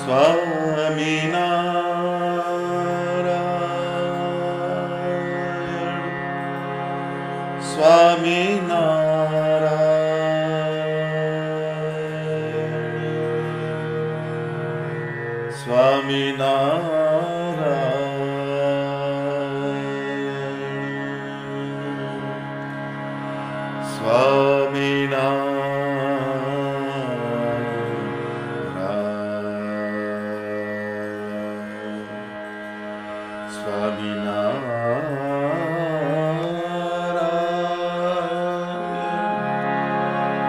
સ્વામિનારાયણ સ્વામિનારાયણ સ્વામિનારાયણ સ્વામિનારાયણ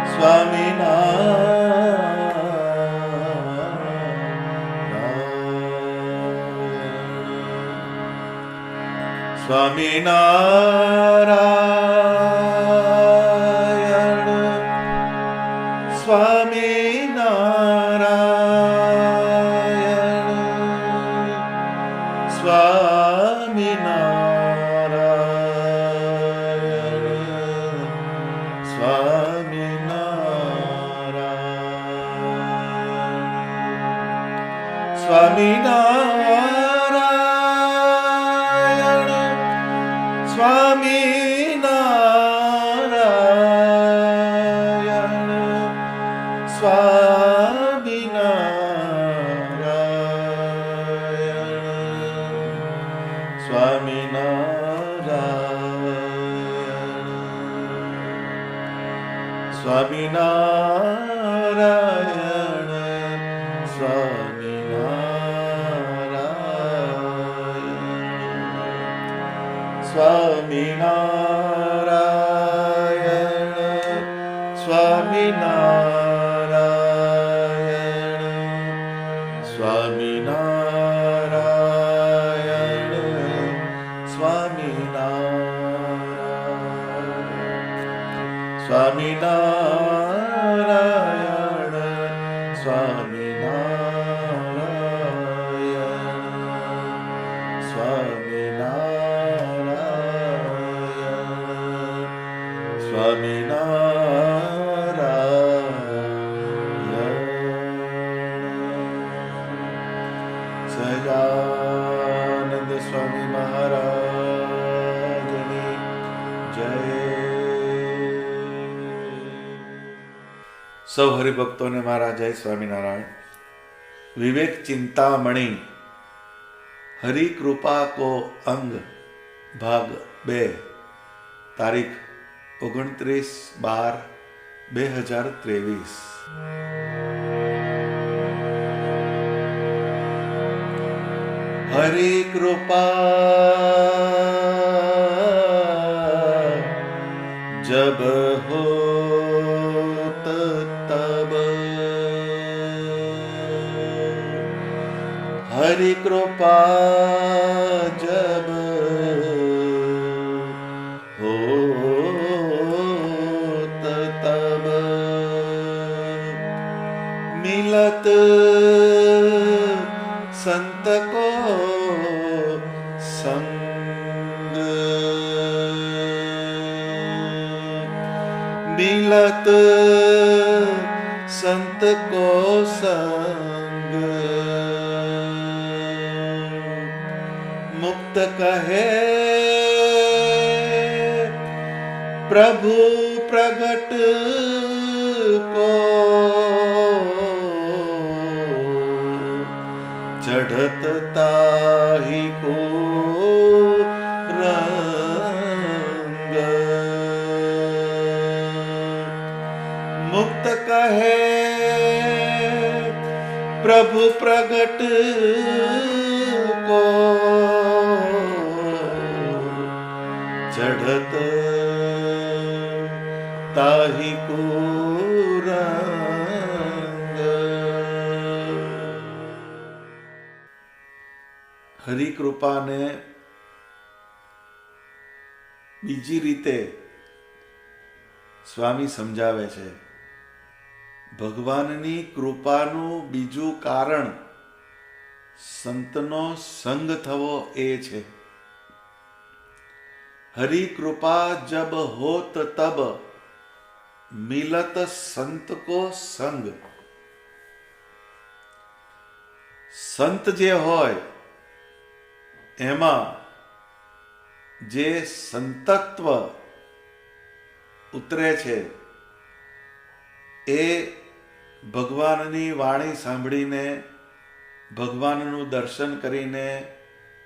સ્વામિનારાયણ સ્વામિનારાયણ સ્વામિનારાયણ સ્વામિનારાયણ સ્વામિનારાયણ સ્વામિનારાયણ સ્વામિનારાયણ સ્વામિનારાયણ સ્વામિનારાયણ સ્વામિનારાયણ સ્વામિનારાયણ સ્વામિનારાયણ સ્વામિનારાયણ સ્વામિનારાયણ સ્વામિનારાયણ સહજાનંદ સ્વામી મહારાજની જય. સૌ હરિભક્તોને મારા જય સ્વામિનારાયણ. વિવેક ચિંતામણી હરિ કૃપા કો અંગ ભાગ 2 તારીખ 29/12/2023. હરિ કૃપા જબ હોત તબ, હરિ કૃપા જબ હોત તબ, મિલત संत को संग, मिलत संत को संग, मुक्त कहे प्रभु प्रगट को, चढ़त ताहि को रंग, मुक्त कहे प्रभु प्रगट को, चढ़त ताहि को रंग. હરિકૃપાને બીજી રીતે સ્વામી સમજાવે છે. ભગવાનની કૃપાનું બીજું કારણ સંતનો સંગ થવો એ છે. હરિ કૃપા જબ હોત તબ, મિલત સંત કો સંગ. સંત જે હોય એમાં જે સંતત્વ ઉતરે છે એ ભગવાનની વાણી સાંભળીને, ભગવાનનું દર્શન કરીને,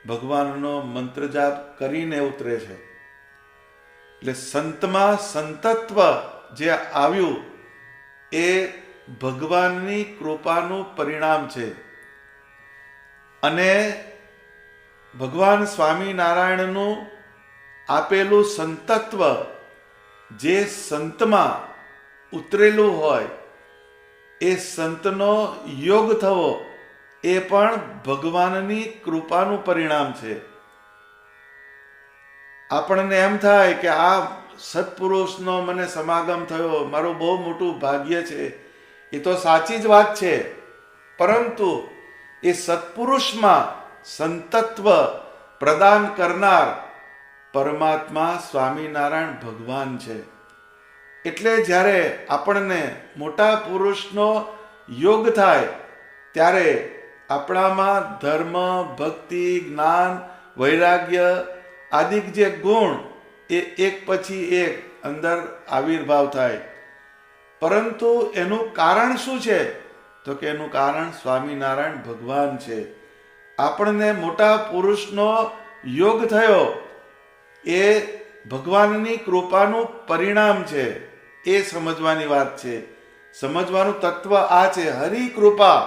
ભગવાનનો મંત્ર જાપ કરીને ઉતરે છે. એટલે સંતમાં સંતત્વ જે આવ્યું એ ભગવાનની કૃપાનું પરિણામ છે. અને ભગવાન સ્વામિનારાયણનું આપેલું સંતત્વ જે સંતમાં ઉતરેલું હોય એ સંતનો યોગ થવો એ પણ ભગવાનની કૃપાનું પરિણામ છે. આપણને એમ થાય કે આ સત્પુરુષનો મને સમાગમ થયો, મારું બહુ મોટું ભાગ્ય છે. એ તો સાચી જ વાત છે, પરંતુ એ સત્પુરુષમાં સંતત્વ પ્રદાન કરનાર પરમાત્મા સ્વામિનારાયણ ભગવાન છે. એટલે જ્યારે આપણને મોટા પુરુષનો યોગ થાય ત્યારે આપણામાં ધર્મ, ભક્તિ, જ્ઞાન, વૈરાગ્ય આદિ જે ગુણ એ એક પછી એક અંદર આવિર્ભાવ થાય. પરંતુ એનું કારણ શું છે? તો કે એનું કારણ સ્વામિનારાયણ ભગવાન છે. આપણને મોટા પુરુષનો યોગ થયો એ ભગવાનની કૃપાનું પરિણામ છે. એ સમજવાની વાત છે. સમજવાનું તત્વ આ છે. હરિ કૃપા.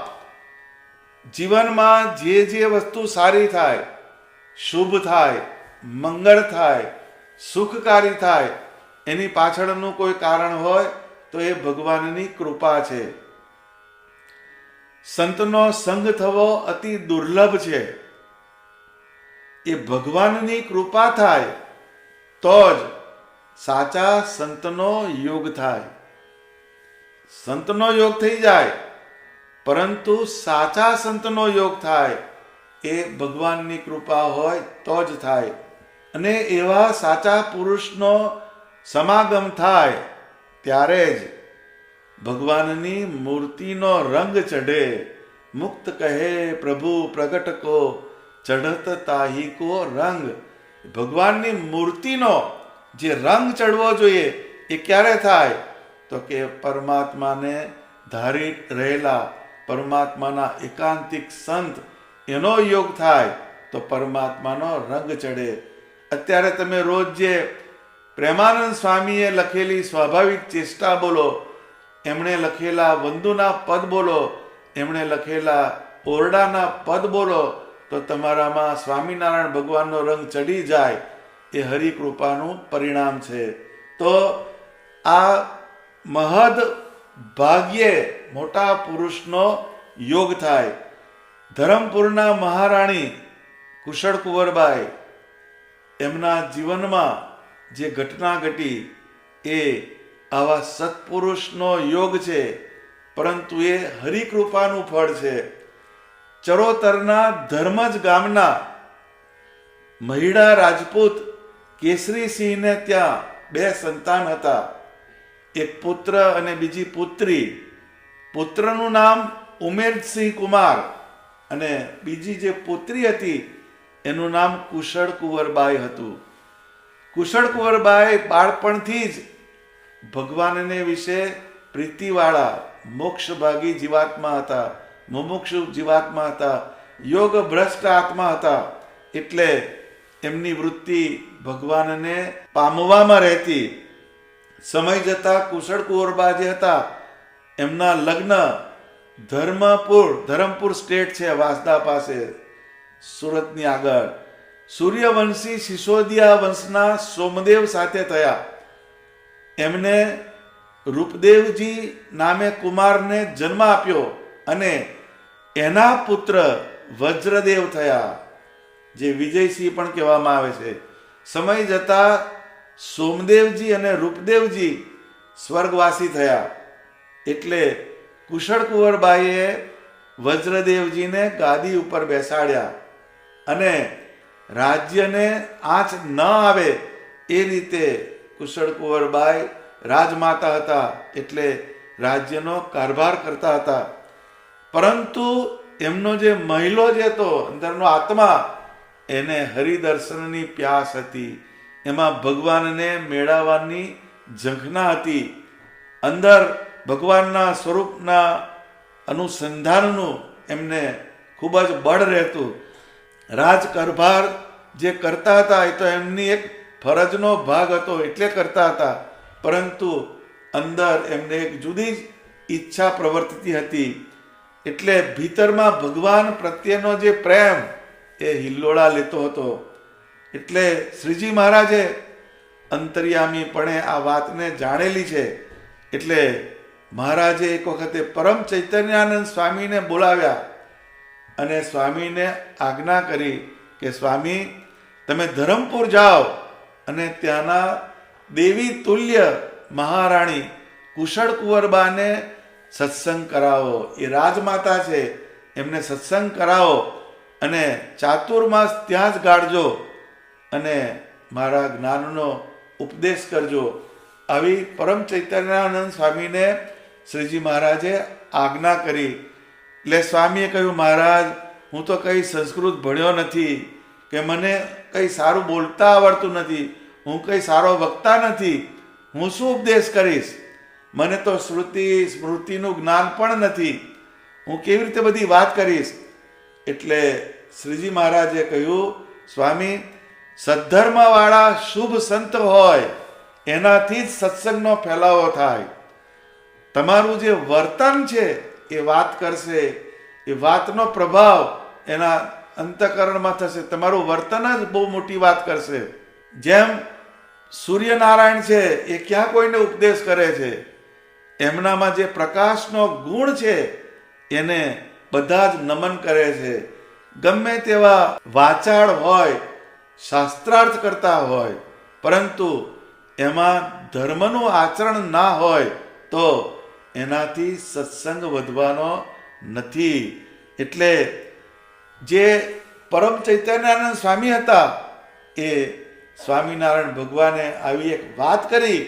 જીવનમાં જે વસ્તુ સારી થાય, શુભ થાય, મંગળ થાય, સુખકારી થાય, એની પાછળનું કોઈ કારણ હોય તો એ ભગવાનની કૃપા છે. સંતનો સંગ થવો અતિ દુર્લભ છે. એ ભગવાનની કૃપા થાય તો જ સાચા સંતનો યોગ થાય. સંતનો યોગ થઈ જાય, પરંતુ સાચા સંતનો યોગ થાય એ ભગવાનની કૃપા હોય તો જ થાય. અને એવા સાચા પુરુષનો સમાગમ થાય ત્યારે જ ભગવાનની મૂર્તિનો રંગ ચઢે. મુક્ત કહે પ્રભુ પ્રગટ કો, ચઢત તાહી કો રંગ. ભગવાનની મૂર્તિનો જે રંગ ચડવો જોઈએ એ ક્યારે થાય? તો કે પરમાત્માને ધારી રહેલા પરમાત્માના એકાંતિક સંત એનો યોગ થાય તો પરમાત્માનો રંગ ચડે. અત્યારે તમે રોજ જે પ્રેમાનંદ સ્વામીએ લખેલી સ્વાભાવિક ચેષ્ટા બોલો, એમણે લખેલા વંદુના પદ બોલો, એમણે લખેલા ઓરડાના પદ બોલો, તો તમારામાં સ્વામિનારાયણ ભગવાનનો રંગ ચડી જાય. એ હરિકૃપાનું પરિણામ છે. તો આ મહદ ભાગ્યે મોટા પુરુષનો યોગ થાય. ધરમપુરના મહારાણી કુશળ કુંવરબાઈ, એમના જીવનમાં જે ઘટના ઘટી એ આવા સત્પુરુષનો યોગ છે, પરંતુ એ હરિકૃપાનું ફળ છે. ચરોતરના ધર્મજ ગામના મહિડા રાજપૂત કેસરીસિંહને ત્યાં 2 સંતાન હતા. એક પુત્ર અને બીજી પુત્રી. પુત્રનું નામ ઉમેરસિંહ કુમાર અને બીજી જે પુત્રી હતી એનું નામ કુશળ કુંવરબાઈ હતું. કુશળ કુંવરબાઈ બાળપણથી જ ભગવાનને વિશે પ્રીતિવાળા મોક્ષભાગી જીવાત્મા હતા, મુમુક્ષુ જીવાત્મા હતા, યોગ ભ્રષ્ટ આત્મા હતા. એટલે એમની વૃત્તિ ભગવાનને પામવામાં રહેતી. સમય જતા કુશળ કુંવરબા જે હતા એમના લગ્ન ધરમપુર સ્ટેટ છે, વાંસદા પાસે, સુરતની આગળ, સૂર્યવંશી સિસોદિયા વંશના સોમદેવ સાથે થયા. એમને રૂપદેવજી નામે કુમારને જન્મ આપ્યો અને એના પુત્ર વજ્રદેવ થયા, જે વિજયસિંહ પણ કહેવામાં આવે છે. સમય જતા સોમદેવજી અને રૂપદેવજી સ્વર્ગવાસી થયા. એટલે કુશળ કુંવરબાઈએ વજ્રદેવજીને ગાદી ઉપર બેસાડ્યા અને રાજ્યને આંચ ન આવે એ રીતે કુશળ કુંવરબાઈ રાજમાતા હતા, એટલે રાજ્યનો કારભાર કરતા હતા. પરંતુ એમનો જે મહિલો જે હતો અંદરનો આત્મા, એને હરિદર્શનની પ્યાસ હતી, એમાં ભગવાનને મેળવવાની ઝંખના હતી, અંદર ભગવાનના સ્વરૂપના અનુસંધાનનું એમને ખૂબ જ બળ રહેતું. રાજકારભાર જે કરતા હતા એ તો એમની એક ફરજનો ભાગ હતો એટલે કરતા હતા, પરંતુ અંદર એમને એક જુદી જ ઈચ્છા પ્રવર્તતી હતી. એટલે ભીતરમાં ભગવાન પ્રત્યેનો જે પ્રેમ એ હિલ્લોળા લેતો હતો. એટલે શ્રીજી મહારાજે અંતર્યામીપણે આ વાતને જાણેલી છે. એટલે મહારાજે એક વખતે પરમ ચૈતન્યાનંદ સ્વામીને બોલાવ્યા અને સ્વામીને આજ્ઞા કરી કે સ્વામી, તમે ધરમપુર જાઓ અને ત્યાંના દેવી તુલ્ય મહારાણી કુશળ કુંવરબાને સત્સંગ કરાવો. એ રાજમાતા છે, એમને સત્સંગ કરાવો અને ચાતુર્માસ ત્યાં જ ગાળજો અને મારા જ્ઞાનનો ઉપદેશ કરજો. આવી પરમ ચૈતન્યાનંદ સ્વામીને શ્રીજી મહારાજે આજ્ઞા કરી. એટલે સ્વામીએ કહ્યું, મહારાજ, હું તો કંઈ સંસ્કૃત ભણ્યો નથી, કે મને કંઈ સારું બોલતા આવડતું નથી, હું કંઈ સારો વક્તા નથી, હું શું ઉપદેશ કરીશ? મને તો શ્રુતિ સ્મૃતિનું જ્ઞાન પણ નથી, હું કેવી રીતે બધી વાત કરીશ? એટલે શ્રીજી મહારાજે કહ્યું, સ્વામી, સદ્ધર્મવાળા શુભ સંત હોય એનાથી જ સત્સંગનો ફેલાવો થાય. તમારું જે વર્તન છે એ વાત કરશે, એ વાતનો પ્રભાવ એના અંતઃકરણમાં થશે. તમારું વર્તન જ બહુ મોટી વાત કરશે. જેમ સૂર્યનારાયણ છે એ ક્યાં કોઈને ઉપદેશ કરે છે, એમનામાં જે પ્રકાશનો ગુણ છે એને બધા જ નમન કરે છે. ગમે તેવા વાચાળ હોય, શાસ્ત્રાર્થ કરતા હોય, પરંતુ એમાં ધર્મનું આચરણ ના હોય તો એનાથી સત્સંગ વધવાનો નથી. એટલે જે પરમ ચૈતન્યાનંદ સ્વામી હતા એ સ્વામિનારાયણ ભગવાને આવી એક વાત કરી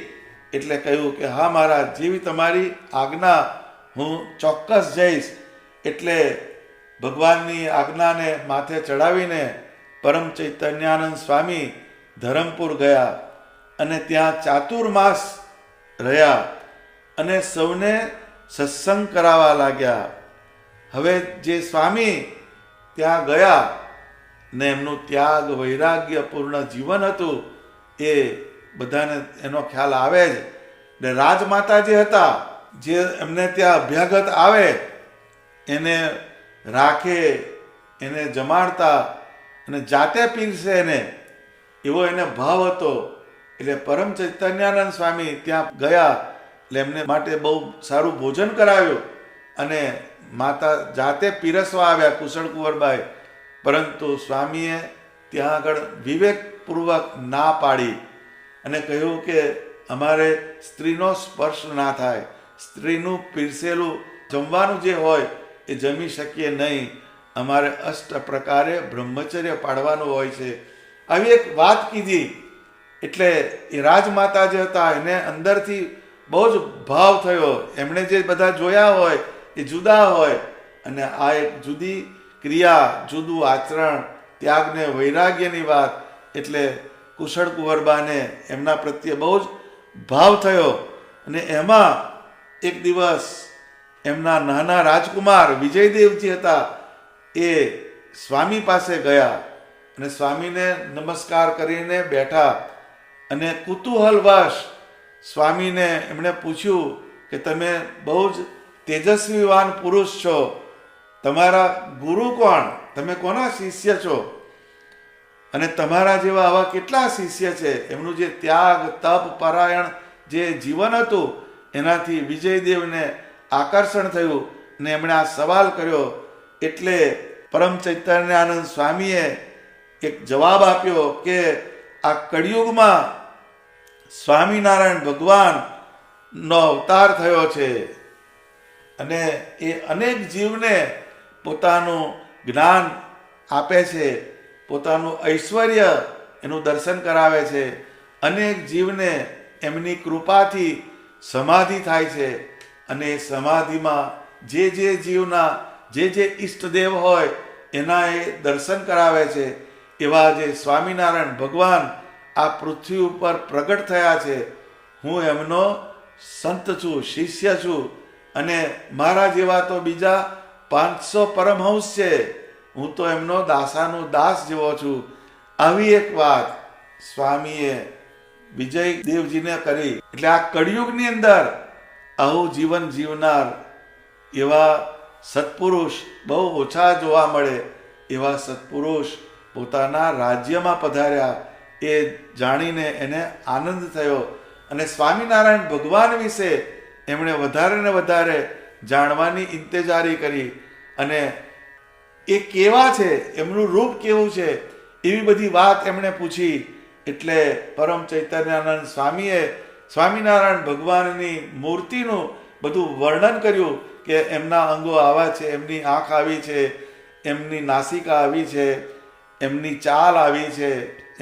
એટલે કહ્યું કે હા મહારાજ, જેવી તમારી આજ્ઞા, હું ચોક્કસ જઈશ. એટલે ભગવાનની આજ્ઞાને માથે ચડાવીને પરમ ચૈતન્યાનંદ સ્વામી ધરમપુર ગયા અને ત્યાં ચાતુર્માસ રહ્યા અને સૌને સત્સંગ કરાવવા લાગ્યા. હવે જે સ્વામી ત્યાં ગયા ને એમનું ત્યાગ વૈરાગ્યપૂર્ણ જીવન હતું એ બધાને એનો ખ્યાલ આવે જ. ને રાજમાતા જે હતા, જે એમને ત્યાં અભ્યાગત આવે એને રાખે, એને જમાડતા અને જાતે પીરસે એને, એવો એને ભાવ હતો. એટલે પરમ ચૈતન્યાનંદ સ્વામી ત્યાં ગયા એટલે એમને માટે બહુ સારું ભોજન કરાવ્યું અને માતા જાતે પીરસવા આવ્યા કુશળ કુંવરબાઈ. પરંતુ સ્વામીએ ત્યાં આગળ વિવેકપૂર્વક ના પાડી અને કહ્યું કે અમારે સ્ત્રીનો સ્પર્શ ના થાય, સ્ત્રીનું પીરસેલું જમવાનું જે હોય એ જમી શકીએ નહીં, અમારે અષ્ટ પ્રકારે બ્રહ્મચર્ય પાડવાનું હોય છે. આવી એક વાત કીધી. એટલે એ રાજમાતા જે હતા એને અંદરથી બહુ જ ભાવ થયો. એમણે જે બધા જોયા હોય એ જુદા હોય અને આ એક જુદી ક્રિયા, જુદું આચરણ, ત્યાગને વૈરાગ્યની વાત. એટલે કુશળ કુંવરબાને એમના પ્રત્યે બહુ જ ભાવ થયો અને એમાં એક દિવસ એમના નાના રાજકુમાર વિજયદેવજી હતા એ સ્વામી પાસે ગયા અને સ્વામીને નમસ્કાર કરીને બેઠા અને કુતૂહલવશ સ્વામીને એમણે પૂછ્યું કે તમે બહુ જ તેજસ્વીવાન પુરુષ છો, તમારા ગુરુ કોણ? તમે કોના શિષ્ય છો? અને તમારા જેવા આવા કેટલા શિષ્ય છે? એમનું જે ત્યાગ, તપ, પરાયણ જે જીવન હતું એનાથી વિજયદેવને આકર્ષણ થયું ને એમણે આ સવાલ કર્યો. એટલે પરમ ચૈતન્યાનંદ સ્વામીએ એક જવાબ આપ્યો કે આ કળિયુગમાં સ્વામિનારાયણ ભગવાનનો અવતાર થયો છે અને એ અનેક જીવને પોતાનું જ્ઞાન આપે છે, પોતાનું ઐશ્વર્ય એનું દર્શન કરાવે છે. અનેક જીવને એમની કૃપાથી સમાધિ થાય છે અને એ સમાધિમાં જે જીવના જે ઈષ્ટદેવ હોય એના એ દર્શન કરાવે છે. એવા જે સ્વામિનારાયણ ભગવાન આ પૃથ્વી ઉપર પ્રગટ થયા છે, હું એમનો સંત છું, શિષ્ય છું, અને મારા જેવા તો બીજા 500 પરમહંસ છે, હું તો એમનો દાસાનો દાસ જેવો છું. આવી એક વાત સ્વામીએ વિજય દેવજીને કરી. એટલે આ કળિયુગની અંદર આવું જીવન જીવનાર એવા સત્પુરુષ બહુ ઓછા જોવા મળે. એવા સત્પુરુષ પોતાના રાજ્યમાં પધાર્યા. એ જાણીને એને આનંદ થયો અને સ્વામિનારાયણ ભગવાન વિશે એમણે વધારે ને વધારે જાણવાની ઇંતજારી કરી. અને એ કેવા છે, એમનું રૂપ કેવું છે, એવી બધી વાત એમણે પૂછી. એટલે પરમ ચૈતન્યાનંદ સ્વામીએ સ્વામિનારાયણ ભગવાનની મૂર્તિનું બધું વર્ણન કર્યું કે એમના અંગો આવા છે, એમની આંખ આવી છે, એમની નાસિકા આવી છે, એમની ચાલ આવી છે,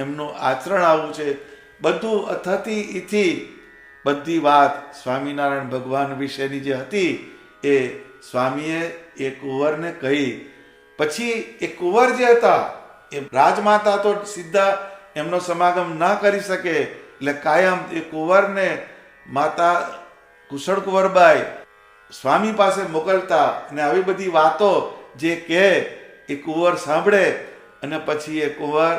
એમનું આચરણ આવું છે. બધું અથથી ઈથી બધી વાત સ્વામિનારાયણ ભગવાન વિશેની જે હતી એ સ્વામીએ એ કુંવરને કહી. પછી એ કુંવર જે હતા એ રાજમાતા તો સીધા એમનો સમાગમ ના કરી શકે, એટલે કાયમ એ કુંવરને માતા કુશળ કુંવરબાઈ સ્વામી પાસે મોકલતા. અને આવી બધી વાતો જે કહે એ કુંવર સાંભળે અને પછી એ કુંવર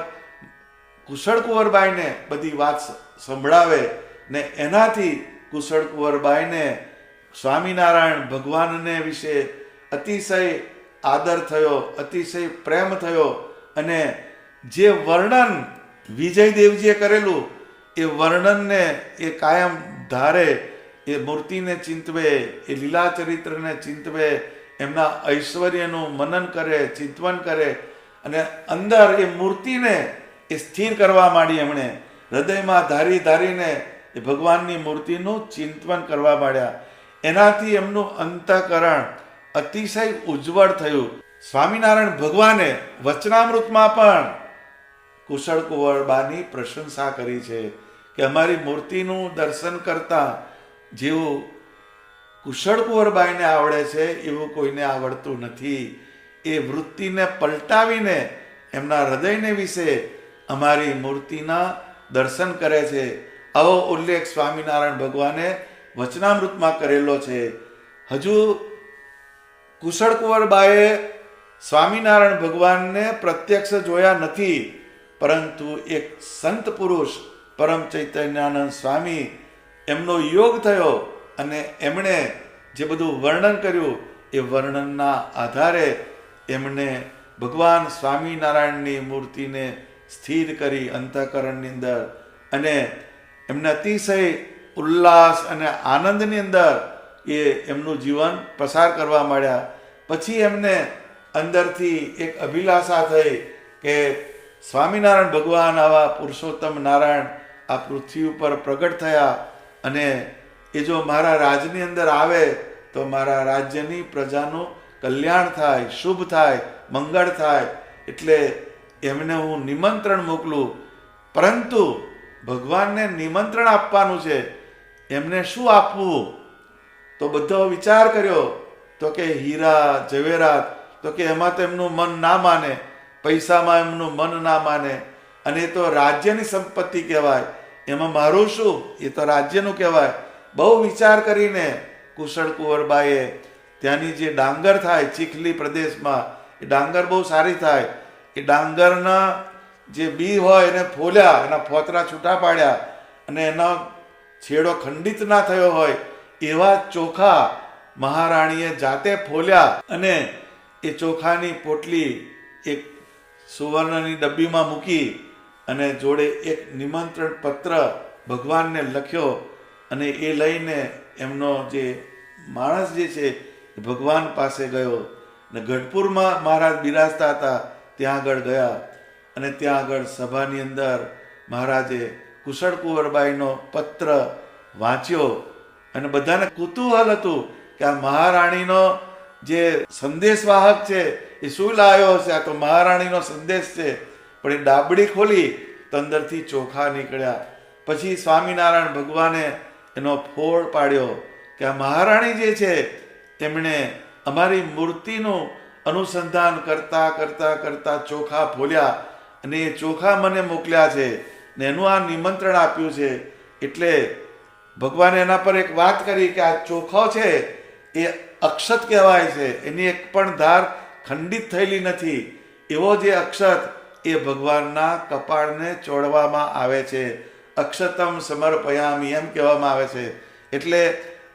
કુશળ કુંવરબાઈને બધી વાત સંભળાવે. ને એનાથી કુશળ કુંવરબાઈને સ્વામિનારાયણ ભગવાનને વિશે અતિશય આદર થયો, અતિશય પ્રેમ થયો. અને જે વર્ણન વિજયદેવજીએ કરેલું એ વર્ણનને એ કાયમ ધારે, એ મૂર્તિને ચિંતવે, એ લીલા ચરિત્રને ચિંતવે, એમના ઐશ્વર્યનું મનન કરે, ચિંતવન કરે. અને અંદર એ મૂર્તિને એ સ્થિર કરવા માંડી. એમણે હૃદયમાં ધારી ધારીને એ ભગવાનની મૂર્તિનું ચિંતવન કરવા માંડ્યા. એનાથી એમનું અંતઃકરણ અતિશય ઉજ્જવળ થયું. સ્વામિનારાયણ ભગવાને વચનામૃતમાં પણ કુશળ કુંવરબાની પ્રશંસા કરી છે કે અમારી મૂર્તિનું દર્શન કરતા જેવું કુશળ કુંવરબાઈને આવડે છે એવું કોઈને આવડતું નથી. એ વૃત્તિને પલટાવીને એમના હૃદયને વિશે અમારી મૂર્તિના દર્શન કરે છે. આવો ઉલ્લેખ સ્વામિનારાયણ ભગવાને વચનામૃતમાં કરેલો છે. હજુ કુશળ કુંવરબાએ સ્વામિનારાયણ ભગવાનને પ્રત્યક્ષ જોયા નથી, પરંતુ એક સંત પુરુષ પરમ ચૈતન્યાનંદ સ્વામી એમનો યોગ થયો અને એમણે જે બધું વર્ણન કર્યું એ વર્ણનના આધારે એમણે ભગવાન સ્વામિનારાયણની મૂર્તિને સ્થિર કરી અંતઃકરણની અંદર. અને એમને અતિશય ઉલ્લાસ અને આનંદની અંદર એ એમનું જીવન પસાર કરવા માંડ્યા. પછી એમને અંદરથી એક અભિલાષા થઈ કે સ્વામિનારાયણ ભગવાન આવા પુરુષોત્તમ નારાયણ આ પૃથ્વી ઉપર પ્રગટ થયા અને એ જો મારા રાજની અંદર આવે તો મારા રાજ્યની પ્રજાનું કલ્યાણ થાય, શુભ થાય, મંગળ થાય. એટલે એમને હું નિમંત્રણ મોકલું. પરંતુ ભગવાનને નિમંત્રણ આપવાનું છે, એમને શું આપવું? તો બધો વિચાર કર્યો તો કે હીરા ઝવેરાત, તો કે એમાં તો એમનું મન ના માને, પૈસામાં એમનું મન ના માને, અને એ તો રાજ્યની સંપત્તિ કહેવાય, એમાં મારું શું? એ તો રાજ્યનું કહેવાય. બહુ વિચાર કરીને કુશળ કુંવરબાઈએ ત્યાંની જે ડાંગર થાય ચીખલી પ્રદેશમાં, એ ડાંગર બહુ સારી થાય, એ ડાંગરના જે બી હોય એને ફોલ્યા, એના ફોતરા છૂટા પાડ્યા, અને એનો છેડો ખંડિત ના થયો હોય એવા ચોખા મહારાણીએ જાતે ફોલ્યા. અને એ ચોખાની પોટલી એક સુવર્ણની ડબ્બીમાં મૂકી અને જોડે એક નિમંત્રણ પત્ર ભગવાનને લખ્યો. અને એ લઈને એમનો જે માણસ જે છે એ ભગવાન પાસે ગયો. અને ગઢપુરમાં મહારાજ બિરાજતા હતા, ત્યાં આગળ ગયા. અને ત્યાં આગળ સભાની અંદર મહારાજે કુશળ કુંવરબાઈનો પત્ર વાંચ્યો. અને બધાને કુતૂહલ હતું કે આ મહારાણીનો જે સંદેશવાહક છે એ શું લાવ્યો હશે? આ તો મહારાણીનો સંદેશ છે. પણ એ ડાબડી ખોલી તો અંદરથી ચોખા નીકળ્યા. પછી સ્વામિનારાયણ ભગવાને એનો ફોડ પાડ્યો કે આ મહારાણી જે છે તેમણે અમારી મૂર્તિનું અનુસંધાન કરતા કરતા કરતા ચોખા ફોલ્યા અને એ ચોખા મને મોકલ્યા છે ને એનું આ નિમંત્રણ આપ્યું છે. એટલે ભગવાને એના પર એક વાત કરી કે આ ચોખો છે એ અક્ષત કહેવાય છે, એની એક પણ ધાર ખંડિત થયેલી નથી. એવો જે અક્ષત એ ભગવાનના કપાળને ચોળવામાં આવે છે. અક્ષતમ સમર્પયામી એમ કહેવામાં આવે છે. એટલે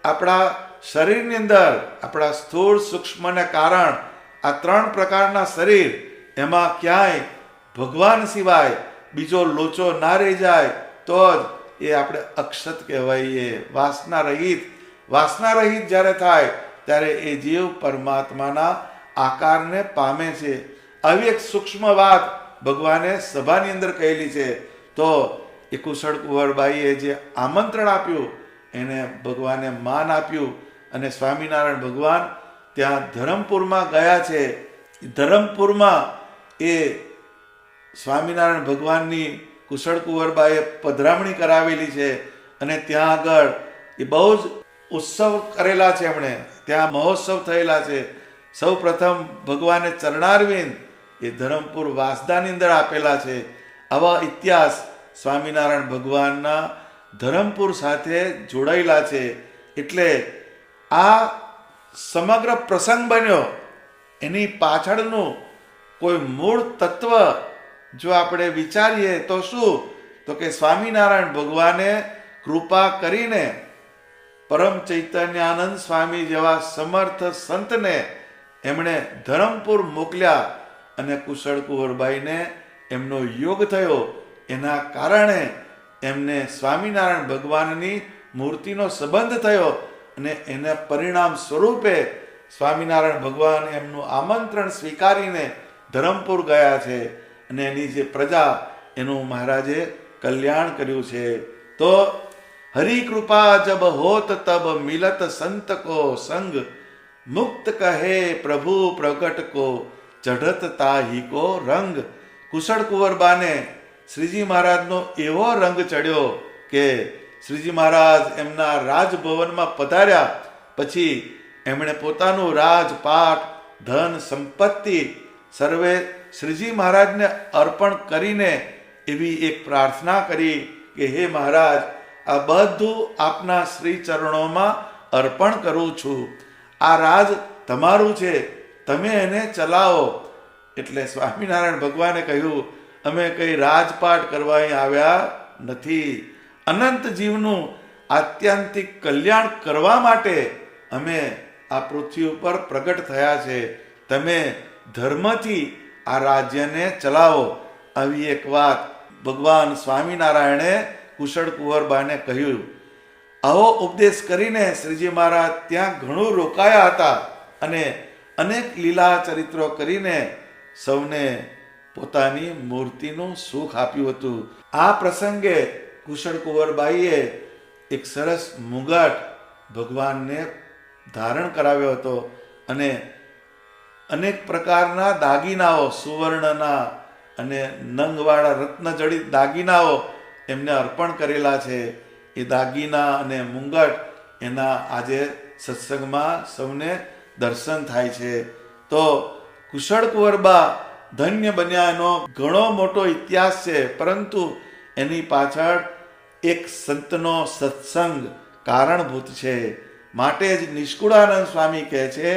આપણા શરીરની અંદર આપણા સ્થૂળ સૂક્ષ્મ ને કારણ આ 3 પ્રકારના શરીર, એમાં ક્યાંય ભગવાન સિવાય બીજો લોચો ના રહી જાય તો જ એ આપણે અક્ષત કહેવાઈએ. વાસના રહિત જ્યારે થાય ત્યારે એ જીવ પરમાત્માના આકારને પામે છે. આવી એક સૂક્ષ્મ વાત ભગવાને સભાની અંદર કહેલી છે. તો એ કુશળ કુંવરબાઈએ જે આમંત્રણ આપ્યું એને ભગવાને માન આપ્યું અને સ્વામિનારાયણ ભગવાન ત્યાં ધરમપુરમાં ગયા છે. ધરમપુરમાં એ સ્વામિનારાયણ ભગવાનની કુશળ કુંવરબાઈએ પધરામણી કરાવેલી છે અને ત્યાં આગળ એ બહુ જ ઉત્સવ કરેલા છે. એમણે ત્યાં મહોત્સવ થયેલા છે. સૌ પ્રથમ ભગવાને ચરણારવિંદ એ ધરમપુર વાસદાની અંદર આપેલા છે. આવા ઇતિહાસ સ્વામિનારાયણ ભગવાનના ધરમપુર સાથે જોડાયેલા છે. એટલે આ સમગ્ર પ્રસંગ બન્યો એની પાછળનું કોઈ મૂળ તત્વ જો આપણે વિચારીએ તો શું, તો કે સ્વામિનારાયણ ભગવાને કૃપા કરીને પરમ ચૈતન્યાનંદ સ્વામી જેવા સમર્થ સંતને એમણે ધરમપુર મોકલ્યા અને કુશળ કુંવરબાઈને એમનો યોગ થયો. એના કારણે એમને સ્વામિનારાયણ ભગવાનની મૂર્તિનો સંબંધ થયો અને એના પરિણામ સ્વરૂપે સ્વામિનારાયણ ભગવાન એમનું આમંત્રણ સ્વીકારીને ધરમપુર ગયા છે અને એની જે પ્રજા એનું મહારાજે કલ્યાણ કર્યું છે. તો હરિ કૃપા જબ હોત તબ મિલત સંત કો સંગ, મુક્ત કહે પ્રભુ પ્રગટ કો ચઢત તાહી કો રંગ. કુશળ કુંવરબાને શ્રીજી મહારાજનો એવો રંગ ચડ્યો કે શ્રીજી મહારાજ એમના રાજભવનમાં પધાર્યા પછી એમણે પોતાનું રાજપાટ ધન સંપત્તિ સર્વે શ્રીજી મહારાજને અર્પણ કરીને એવી એક પ્રાર્થના કરી કે હે મહારાજ, આ બધું આપના શ્રી ચરણોમાં અર્પણ કરું છું. આ રાજ તમારું છે, તમે એને ચલાવો. એટલે સ્વામિનારાયણ ભગવાને કહ્યું, અમે કઈ રાજપાટ કરવા અહીં આવ્યા નથી. અનંત જીવનું આત્યંતિક કલ્યાણ કરવા માટે અમે આ પૃથ્વી ઉપર પ્રગટ થયા છે. તમે ધર્મથી આ રાજ્યને ચલાવો. આવી એક વાત ભગવાન સ્વામિનારાયણે કુશળ કુંવરબાને કહ્યું. આવો ઉપદેશ કરીને શ્રીજી મહારાજ ત્યાં ઘણું રોકાયા હતા અને અનેક લીલા ચરિત્રો કરીને સૌને પોતાની મૂર્તિનું સુખ આપ્યું હતું. આ પ્રસંગે કુશળ કુંવરબાઈએ એક સરસ મુગટ ભગવાનને ધારણ કરાવ્યો હતો અને અનેક પ્રકારના દાગીનાઓ, સુવર્ણના અને નંગવાળા રત્નજડિત દાગીનાઓ એમને અર્પણ કરેલા છે. એ દાગીના અને મુંગટ એના આજે સત્સંગમાં સૌને દર્શન થાય છે. તો કુશળ કુંવરબા ધન્ય બન્યા એનો ઘણો મોટો ઇતિહાસ છે, પરંતુ એની પાછળ એક સંતનો સત્સંગ કારણભૂત છે. માટે જ નિષ્કુળાનંદ સ્વામી કહે છે,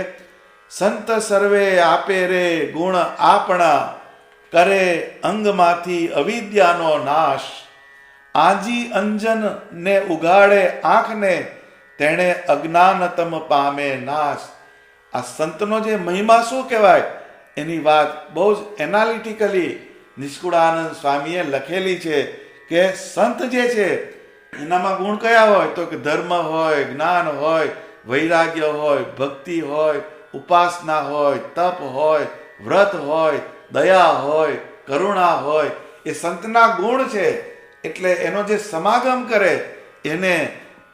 સંત સર્વે આપે રે ગુણ આપણા, કરે અંગમાંથી અવિદ્યાનો નાશ. આજી અંજન ને ઉગાડે આંખને, તેણે અજ્ઞાનતમ પામે નાશ. આ સંતનો જે મહિમા શું કહેવાય એની વાત બહુ જ એનાલિટિકલી નિષ્કુળાનંદ સ્વામીએ લખેલી છે કે સંત જે છે એનામાં ગુણ કયા હોય તો કે ધર્મ હોય, જ્ઞાન હોય, વૈરાગ્ય હોય, ભક્તિ હોય, ઉપાસના હોય, તપ હોય, વ્રત હોય, દયા હોય, કરુણા હોય. એ સંતના ગુણ છે. એટલે એનો જે સમાગમ કરે એને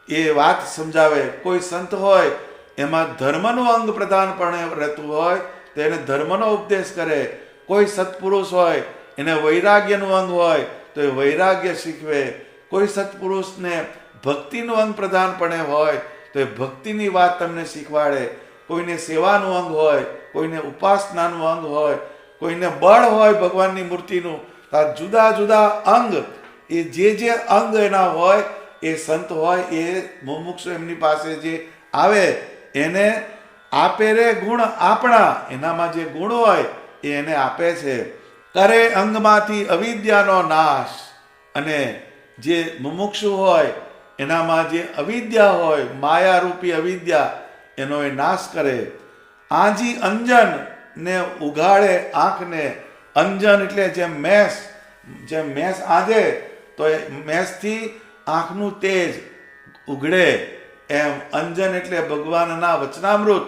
એ વાત સમજાવે. કોઈ સંત હોય એમાં ધર્મનું અંગ પ્રધાનપણે રહેતું હોય તો એને ધર્મનો ઉપદેશ કરે. કોઈ સત્પુરુષ હોય એને વૈરાગ્યનું અંગ હોય તો એ વૈરાગ્ય શીખવે. કોઈ સત્પુરુષને ભક્તિનું અંગ પ્રધાનપણે હોય તો એ ભક્તિની વાત તમને શીખવાડે. કોઈને સેવાનું અંગ હોય, કોઈને ઉપાસનાનું અંગ હોય, કોઈને બળ હોય ભગવાનની મૂર્તિનું. આ જુદા જુદા અંગ, એ જે અંગ એના હોય, એ સંત હોય, એ મુમુક્ષુ એમની પાસે જે આવે એને આપે રે ગુણ આપણા, એનામાં જે ગુણ હોય એ એને આપે છે. કરે અંગમાંથી અવિદ્યાનો નાશ, અને જે મુમુક્ષુ હોય એનામાં જે અવિદ્યા હોય, માયારૂપી અવિદ્યા, એનો એ નાશ કરે. આજી અંજન ને ઉઘાડે આંખને. અંજન એટલે જેમ મેસ આંજે તો એ મેસથી આંખનું તેજ ઉઘડે, એમ અંજન એટલે ભગવાનના વચનામૃત,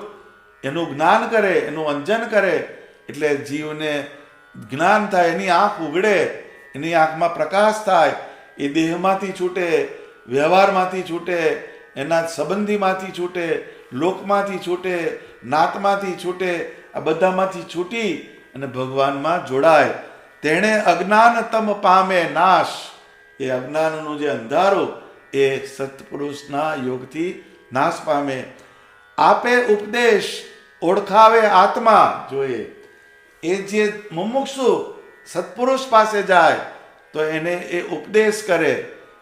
એનું જ્ઞાન કરે, એનું અંજન કરે, એટલે જીવને જ્ઞાન થાય, એની આંખ ઉઘડે, એની આંખમાં પ્રકાશ થાય, એ દેહમાંથી છૂટે, વ્યવહારમાંથી છૂટે, એના સંબંધીમાંથી છૂટે, લોકમાંથી છૂટે, નાતમાંથી છૂટે, આ બધામાંથી છૂટી અને ભગવાનમાં જોડાય. તેણે અજ્ઞાનતમ પામે નાશ, એ અજ્ઞાનનું જે અંધારું એ સત્પુરુષના યોગથી નાશ પામે. આપે ઉપદેશ ઓળખાવે આત્મા. જોઈએ એ જે મુમુક્ષુ સત્પુરુષ પાસે જાય તો એને એ ઉપદેશ કરે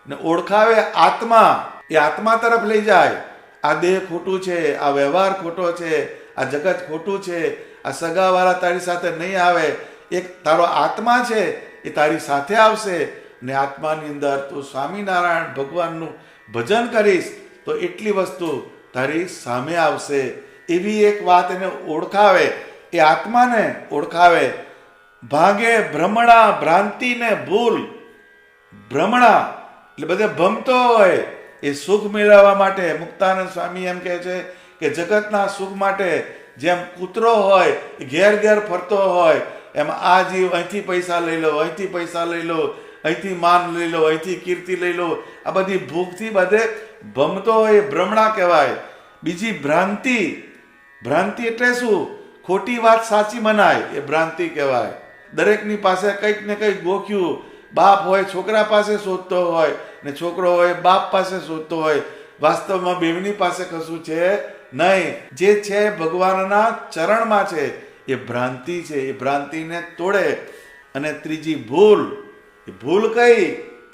ને ઓળખાવે આત્મા, એ આત્મા તરફ લઈ જાય. આ દેહ ખોટું છે, આ વ્યવહાર ખોટો છે, આ જગત ખોટું છે, આ સગાવાળા તારી સાથે નહીં આવે, એક તારો આત્મા છે એ તારી સાથે આવશે, ને આત્માની અંદર તું સ્વામિનારાયણ ભગવાનનું ભજન કરીશ તો એટલી વસ્તુ તારી સામે આવશે. એવી એક વાત એને ઓળખાવે, એ આત્માને ઓળખાવે. ભાગે ભ્રમણા ભ્રાંતિ ને ભૂલ. ભ્રમણા એટલે બધે ભમતો હોય, એ સુખ મેળવવા માટે મુક્તાનંદ સ્વામી એમ કહે છે કે જગતના સુખ માટે જેમ કૂતરો હોય ઘેર ઘેર ફરતો હોય, એમ આ જીવ અહીંથી પૈસા લઈ લો, અહીંથી પૈસા લઈ લો, અહીંથી માન લઈ લો, અહીંથી કીર્તિ લઈ લો, આ બધી ભૂખથી બધે ભમતો હોય, એ ભ્રમણા કહેવાય. બીજી ભ્રાંતિ. ભ્રાંતિ એટલે શું? ખોટી વાત સાચી મનાય, એ ભ્રાંતિ કહેવાય. દરેકની પાસે કંઈક ને કંઈક ગોખ્યું, બાપ હોય છોકરા પાસે શોધતો હોય ને છોકરો હોય બાપ પાસે શોધતો હોય, વાસ્તવમાં બેવની પાસે કશું છે નહીં. જે છે ભગવાનના ચરણમાં છે, એ ભ્રાંતિ છે. એ ભ્રાંતિને તોડે. અને ત્રીજી ભૂલ. એ ભૂલ કઈ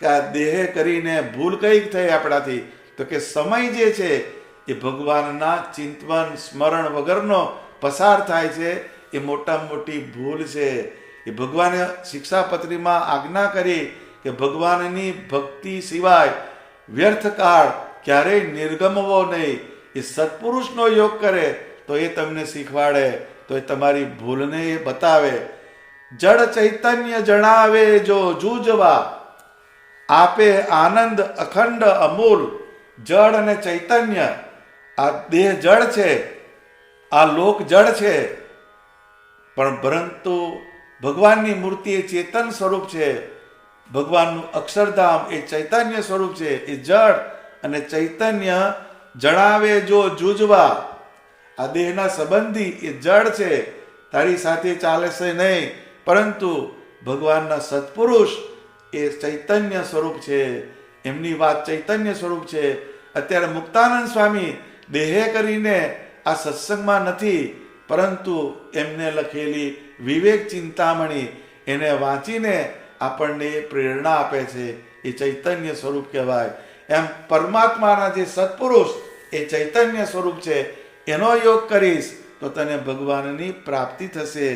કે આ દેહે કરીને ભૂલ કઈ થઈ આપણાથી? તો કે સમય જે છે એ ભગવાનના ચિંતન સ્મરણ વગરનો પસાર થાય છે, એ મોટામાં મોટી ભૂલ છે. એ ભગવાને શિક્ષાપત્રીમાં આજ્ઞા કરી કે ભગવાનની ભક્તિ સિવાય વ્યર્થ કાળ ક્યારેય નિર્ગમવો નહીં. એ સત્પુરુષનો યોગ કરે તો એ તમને શીખવાડે, તો એ તમારી ભૂલને એ બતાવે. જડ ચૈતન્ય જણાવે જો જૂજવા, આપે આનંદ અખંડ અમૂલ. જડ અને ચૈતન્ય, આ દેહ જડ છે, આ લોક જડ છે, પણ પરંતુ ભગવાનની મૂર્તિ એ ચેતન સ્વરૂપ છે. ભગવાનનું અક્ષરધામ એ ચૈતન્ય સ્વરૂપ છે. એ જડ અને ચૈતન્ય જણાવે જો જૂજવા. આ દેહના સંબંધી એ જડ છે, તારી સાથે ચાલે છે નહીં, પરંતુ ભગવાનના સત્પુરુષ એ ચૈતન્ય સ્વરૂપ છે, એમની વાત ચૈતન્ય સ્વરૂપ છે. અત્યારે મુક્તાનંદ સ્વામી દેહે કરીને આ સત્સંગમાં નથી, પરંતુ એમને લખેલી વિવેક ચિંતામણી એને વાંચીને આપણને પ્રેરણા આપે છે. એ ચૈતન્ય સ્વરૂપ કહેવાય. એમ પરમાત્માના જે સત્પુરુષ એ ચૈતન્ય સ્વરૂપ છે, એનો યોગ કરીશ તો તને ભગવાનની પ્રાપ્તિ થશે.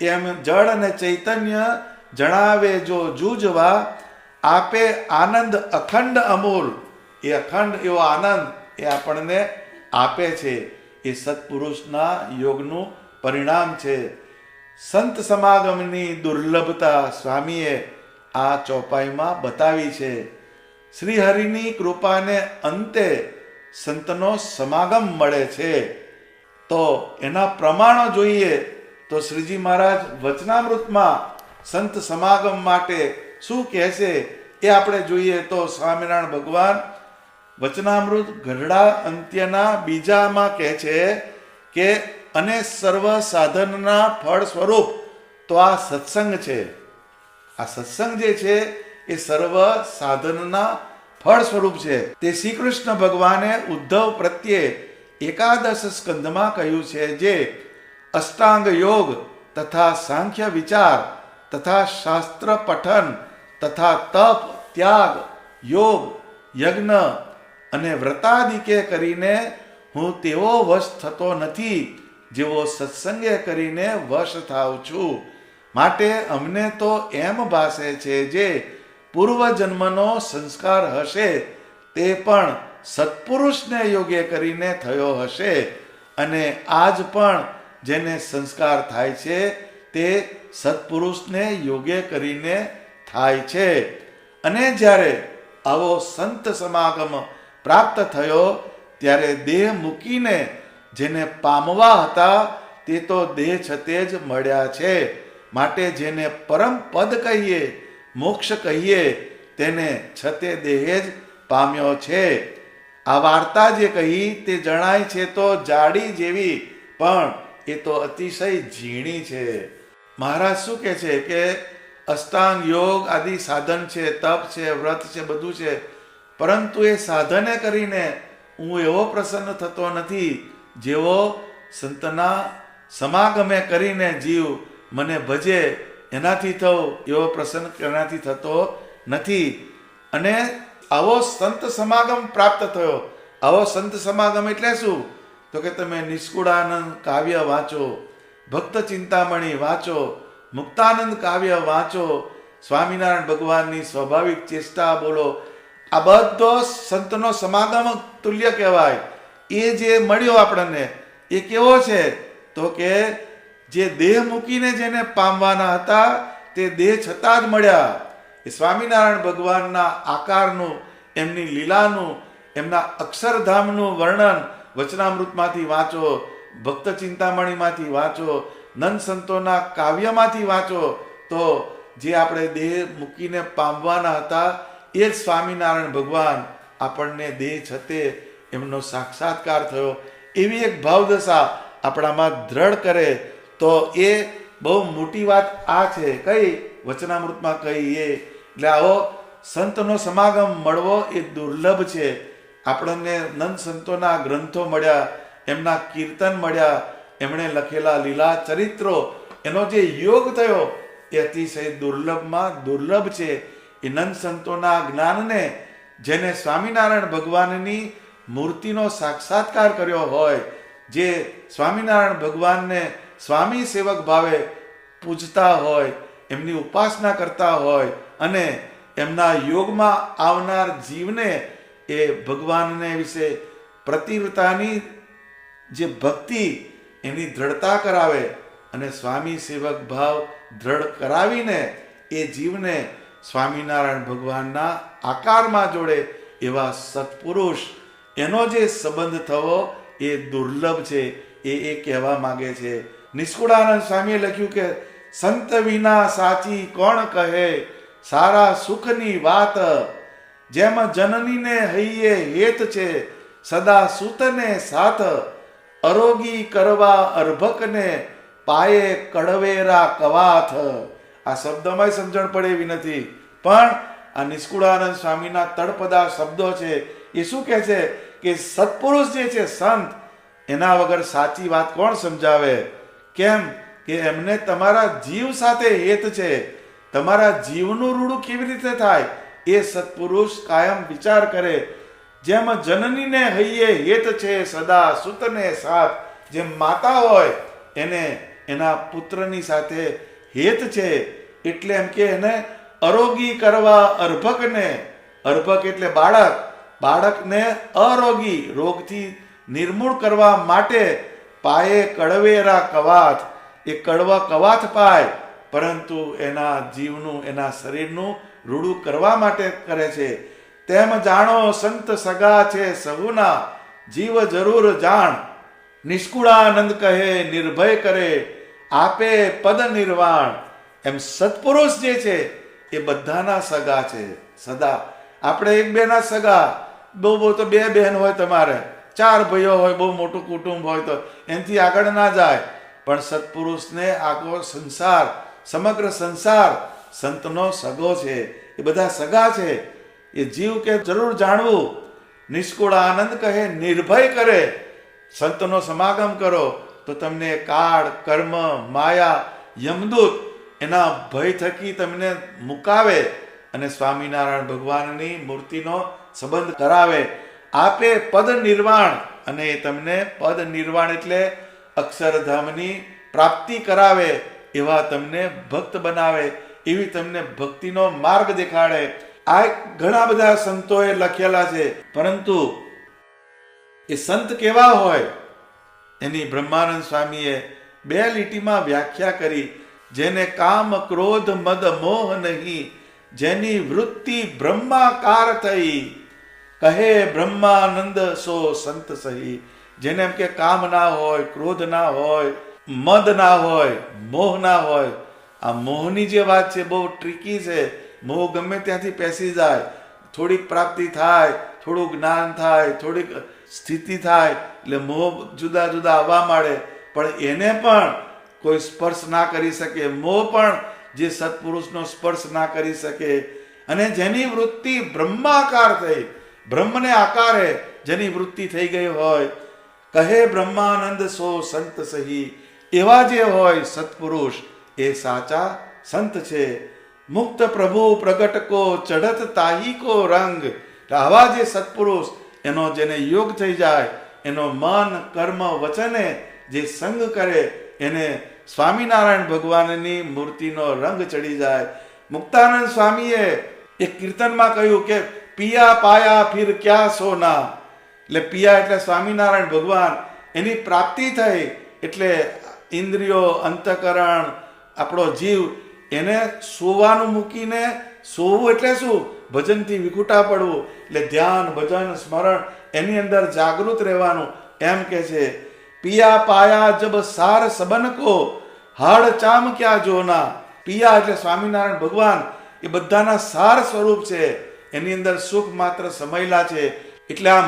એમ જળ અને ચૈતન્ય જણાવે જો જૂજવા, આપે આનંદ અખંડ અમૂલ. એ અખંડ એવો આનંદ એ આપણને આપે છે. એ સત્પુરુષના યોગનું પરિણામ છે. સંત સમાગમની દુર્લભતા સ્વામીએ આ ચોપાઈમાં બતાવી છે. શ્રીહરિની કૃપાને અંતે સંતનો સમાગમ મળે છે. તો એના પ્રમાણો જોઈએ તો શ્રીજી મહારાજ વચનામૃતમાં સંત સમાગમ માટે શું કહે છે એ આપણે જોઈએ તો સ્વામિનારાયણ ભગવાન વચનામૃત ગઢડા અંત્યના બીજામાં કહે છે કે અને સર્વ સાધનના ફળ સ્વરૂપ તો આ સત્સંગ છે. આ સત્સંગ જે છે એ સર્વ સાધનના ફળ સ્વરૂપ છે. તે શ્રી કૃષ્ણ ભગવાને ઉદ્ધવ પ્રત્યે એકાદશ સ્કંદમાં કહ્યું છે, જે અષ્ટાંગ યોગ તથા સાંખ્ય વિચાર તથા શાસ્ત્ર પઠન તથા તપ ત્યાગ યોગ યજ્ઞ અને વ્રતાદિકે કરીને હું તેવો વશ થતો નથી જેવો સત્સંગે કરીને વશ થાવ છું. માટે અમને તો એમ ભાસે છે જે પૂર્વજન્મનો સંસ્કાર હશે તે પણ સત્પુરુષને યોગ્ય કરીને થયો હશે, અને આજ પણ જેને સંસ્કાર થાય છે તે સત્પુરુષને યોગ્ય કરીને થાય છે. અને જ્યારે આવો સંત સમાગમ પ્રાપ્ત થયો ત્યારે દેહ મૂકીને જેને પામવા હતા તે તો દેહ છતે જ મળ્યા છે. માટે જેને પરમ પદ કહીએ, મોક્ષ કહીએ, તેને છતે દેહે જ પામ્યો છે. આ વાર્તા જે કહી તે જણાય છે તો જાડી જેવી, પણ એ તો અતિશય ઝીણી છે. મહારાજ શું કહે છે કે અષ્ટાંગ યોગ આદિ સાધન છે, તપ છે, વ્રત છે, બધું છે, પરંતુ એ સાધને કરીને હું એવો પ્રસન્ન થતો નથી જેવો સંતના સમાગમે કરીને જીવ મને ભજે એનાથી થવું એવો પ્રસન્ન એનાથી થતો નથી. અને આવો સંત સમાગમ પ્રાપ્ત થયો. આવો સંત સમાગમ એટલે શું? તો કે તમે નિષ્કુળાનંદ કાવ્ય વાંચો, ભક્ત ચિંતામણી વાંચો, મુક્તાનંદ કાવ્ય વાંચો, સ્વામિનારાયણ ભગવાનની સ્વાભાવિક ચેષ્ટા બોલો. આ બધો સંતનો સમાગમ તુલ્ય કહેવાય. એ જે મળ્યો આપણને એ કેવો છે? તો કે જે દેહ મૂકીને જેને પામવાના હતા તે દેહ છતાં જ મળ્યા. એ સ્વામિનારાયણ ભગવાનના આકારનું, એમની લીલાનું, એમના અક્ષરધામનું વર્ણન વચનામૃતમાંથી વાંચો, ભક્ત ચિંતામણીમાંથી વાંચો, નંદ સંતોના કાવ્યમાંથી વાંચો, તો જે આપણે દેહ મૂકીને પામવાના હતા એ જ સ્વામિનારાયણ ભગવાન આપણને દેહ છતે એમનો સાક્ષાત્કાર થયો. એવી એક ભાવદશા આપણામાં દ્રઢ કરે તો એ બહુ મોટી વાત આ છે. કઈ વચનામૃતમાં કઈ એ એટલે આવો સંતનો સમાગમ મળવો એ દુર્લભ છે. આપણને નંદ સંતોના ગ્રંથો મળ્યા, એમના કીર્તન મળ્યા, એમણે લખેલા લીલા ચરિત્રો, એનો જે યોગ થયો એ અતિશય દુર્લભમાં દુર્લભ છે. એ નંદ સંતોના જ્ઞાનને જેને સ્વામિનારાયણ ભગવાનની મૂર્તિનો સાક્ષાત્કાર કર્યો હોય, જે સ્વામિનારાયણ ભગવાનને સ્વામી સેવક ભાવે પૂજતા હોય, એમની ઉપાસના કરતા હોય, અને એમના યોગમાં આવનાર જીવને એ ભગવાનને વિશે પ્રતિવ્રતાની જે ભક્તિ એની દ્રઢતા કરાવે અને સ્વામી સેવક ભાવ દ્રઢ કરાવીને એ જીવને સ્વામિનારાયણ ભગવાનના આકારમાં જોડે એવા સત્પુરુષ, એનો જે સંબંધ થવો એ દુર્લભ છે. એ કહેવા માંગે છે. નિષ્કુળાનંદ સ્વામીએ લખ્યું કે સંત વિના સાચી કોણ કહે સારા સુખની વાત, જેમ જનનીને હૈયે હેત છે સદા સૂતને સાથ, અરોગી કરવા અર્ભકને પાયે કડવેરા કવાથ. આ શબ્દમાં સમજણ પડે એવી નથી, પણ આ નિષ્કુળાનંદ સ્વામીના તળપદા શબ્દો છે. એ શું કહે છે કે સત્પુરુષ જે છે, સંત, એના વગર સાચી વાત કોણ સમજાવે? કેમ કે એમને તમારા જીવ સાથે હેત છે. તમારા જીવનું રૂડું કેવી રીતે થાય એ સત્પુરુષ કાયમ વિચાર કરે. જેમ જનનીને હૈયે હેત છે સદા સૂતને સાથ, જેમ માતા હોય એને એના પુત્રની સાથે હેત છે, એટલે એમ કે એને અરોગી કરવા અર્ભકને, અર્ભક એટલે બાળક, બાળકને અરોગી રોગથી નિર્મૂળ કરવા માટે પાયે કડવેરા કવાથ, એ કડવા કવાથ પાય, પરંતુ એના જીવનું, એના શરીરનું રૂડું કરવા માટે કરે છે. તેમ જાણો સંત સગા છે સહુના, જીવ જરૂર જાણ, નિષ્કુળાનંદ કહે નિર્ભય કરે આપે પદ નિર્વાણ. એમ સત્પુરુષ જે છે એ બધાના સગા છે. સદા આપણે એક બેના સગા, બહુ બહુ તો બે બહેન હોય, તમારે ચાર ભાઈઓ હોય, બહુ મોટું કુટુંબ હોય તો એનાથી આગળ ના જાય. પણ સત્પુરુષને આખો સંસાર, સમગ્ર સંસાર સંતનો સગો છે. એ બધા સગા છે. એ જીવ કે જરૂર જાણવું. નિષ્કુળ આનંદ કહે નિર્ભય કરે, સંતનો સમાગમ કરો તો તમને કાળ, કર્મ, માયા, યમદૂત એના ભય થકી તમને મુકાવે અને સ્વામિનારાયણ ભગવાનની મૂર્તિનો સંબંધ કરાવે. આપે પદ નિર્વાણ, અને તમને પદ નિર્વાણ એટલે અક્ષરધામની પ્રાપ્તિ કરાવે, એવા તમને ભક્ત બનાવે, એવી તમને ભક્તિનો માર્ગ દેખાડે. આ ઘણા બધા સંતોએ લખેલા છે, પરંતુ એ સંત કેવા હોય એની બ્રહ્માનંદ સ્વામીએ 2 લીટીમાં વ્યાખ્યા કરી. જેને કામ, ક્રોધ, મદ, મોહ નહીં, જેની વૃત્તિ બ્રહ્માકાર થઈ, કહે બ્રહ્માનંદ સો સંત સહી. જેને એમ કે કામ ના હોય, ક્રોધ ના હોય, મદ ના હોય, મોહ ના હોય. આ મોહની જે વાત છે બહુ ટ્રિકી છે. મોહ ગમે ત્યાંથી પેસી જાય. થોડીક પ્રાપ્તિ થાય, થોડું જ્ઞાન થાય, થોડીક સ્થિતિ થાય એટલે મોહ જુદા જુદા આવવા માંડે, પણ એને પણ કોઈ સ્પર્શ ના કરી શકે. મોહ પણ જે સત્પુરુષનો સ્પર્શ ના કરી શકે. અને જેની વૃત્તિ બ્રહ્માકાર થઈ, બ્રહ્મને આકારે જેની વૃત્તિ થઈ ગઈ હોય, કહે બ્રહ્માનંદ સો સંત સહી. એવા જે હોય સત્પુરુષ એ સાચા સંત છે. મુક્ત પ્રભુ પ્રગટ કો ચઢત તાહી કો રંગ. આવા જે સત્પુરુષ એનો જેને યોગ થઈ જાય, એનો મન, કર્મ, વચને જે સંગ કરે, એને સ્વામિનારાયણ ભગવાનની મૂર્તિનો રંગ ચડી જાય. મુક્તાનંદ સ્વામીએ એક કીર્તનમાં કહ્યું કે પિયા પાયા ફિર ક્યા સોના. એટલે પિયા એટલે સ્વામિનારાયણ ભગવાન, એની પ્રાપ્તિ થઈ એટલે ઇન્દ્રિયો, અંતઃકરણ, આપણો જીવ એને સોવાનું મૂકીને, સોવું એટલે શું? ભજનથી વિખૂટા પડવું. એટલે ધ્યાન, ભજન, સ્મરણ એની અંદર જાગૃત રહેવાનું. એમ કે છે પિયા પાયા જબ સાર સબન કો, હાડ ચામ ક્યાં જોના. પિયા એટલે સ્વામિનારાયણ ભગવાન, એ બધાના સાર સ્વરૂપ છે. એની અંદર સુખ માત્ર સમયેલા છે. એટલે આ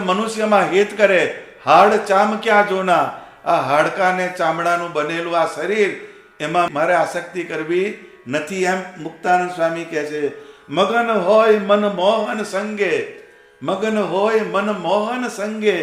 મનુષ્યમાં હેત કરે, હાડ ચામ ક્યાં જોના. આ હાડકાને ચામડાનું બનેલું આ શરીર, એમાં મારે આસક્તિ કરવી નથી, એમ મુક્તાનંદ સ્વામી કહે છે. મગન હોય મન મોહન સંગે, મગન હોય મન મોહન સંગે,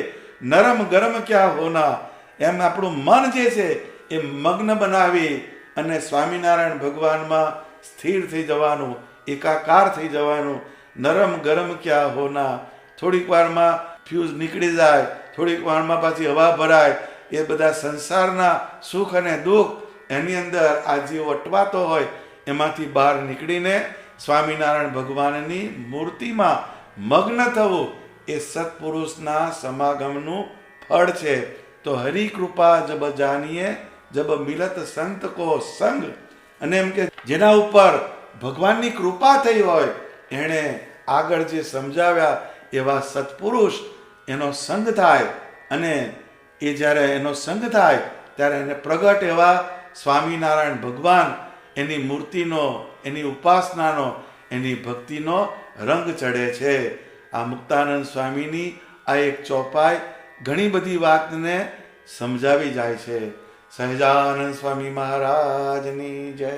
નરમ ગરમ ક્યાં હોના. એમ આપણું મન જે છે એ મગ્ન બનાવી અને સ્વામિનારાયણ ભગવાનમાં સ્થિર થઈ જવાનું, એકાકાર થઈ જવાનું. નરમ ગરમ ક્યાં હોના. થોડીક વારમાં ફ્યુઝ નીકળી જાય, થોડીક વારમાં પાછી હવા ભરાય. એ બધા સંસારના સુખ અને દુઃખ એની અંદર આ જીવ અટવાતો હોય, એમાંથી બહાર નીકળીને સ્વામિનારાયણ ભગવાનની મૂર્તિમાં મગ્ન થવું એ સત્પુરુષના સમાગમનું ફળ છે. તો હરિ કૃપા જબ જાનીએ જબ મિલત સંત કો સંગ. અને એમ કે જેના ઉપર ભગવાનની કૃપા થઈ હોય, એણે આગળ જે સમજાવ્યા એવા સત્પુરુષ એનો સંગ થાય, અને એ જ્યારે એનો સંગ થાય ત્યારે એને પ્રગટ એવા સ્વામિનારાયણ ભગવાન એની મૂર્તિનો, એની ઉપાસનાનો, એની ભક્તિનો રંગ ચડે છે. આ મુક્તાનંદ સ્વામીની આ એક ચોપાઈ ઘણી બધી વાતને સમજાવી જાય છે. સહજાનંદ સ્વામી મહારાજની જય.